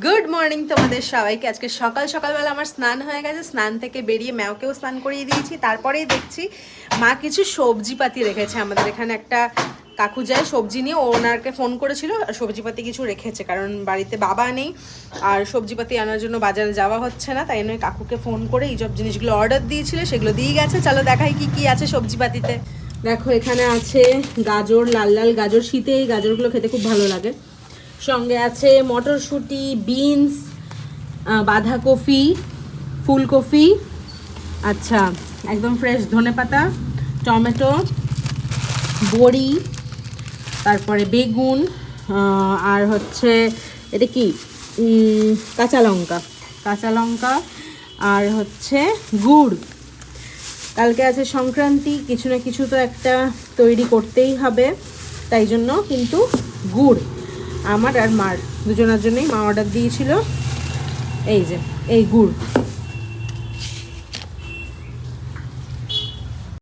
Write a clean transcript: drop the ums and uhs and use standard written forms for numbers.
Good morning তোমাদের সবাইকে। আজকে সকালবেলা আমার স্নান হয়ে গেছে। স্নান থেকে বেরিয়ে ম্যাওকেও স্নান করিয়ে দিয়েছি। তারপরেই দেখছি মা কিছু সবজিপাতি রেখেছে। আমাদের এখানে একটা কাকু যায় সবজি নিয়ে, ওনারকে ফোন করেছিল, সবজিপাতি কিছু রেখেছে, কারণ বাড়িতে বাবা নেই আর সবজিপাতি আনার জন্য বাজারে যাওয়া হচ্ছে না, তাই নয় কাকুকে ফোন করে এইসব জিনিসগুলো অর্ডার দিয়েছিল, সেগুলো দিয়ে গেছে। চলো দেখাই কি কি আছে সবজিপাতিতে। দেখো এখানে আছে গাজর, লাল লাল গাজর, শীতে এই গাজরগুলো খেতে খুব ভালো লাগে। সঙ্গে আছে মটরশুঁটি, বিনস, বাঁধাকপি, ফুলকপি, আচ্ছা একদম ফ্রেশ ধনেপাতা, টমেটো, বড়ি, তারপরে বেগুন, আর হচ্ছে এটা কি কাঁচা লঙ্কা, আর হচ্ছে গুড়। কালকে আছে সংক্রান্তি, কিছু না কিছু তো একটা তৈরি করতেই হবে, তাই জন্য কিন্তু গুড় আমার আর মার দুজনের জন্যই মা অর্ডার দিয়েছিল। এই যে এই গুড়,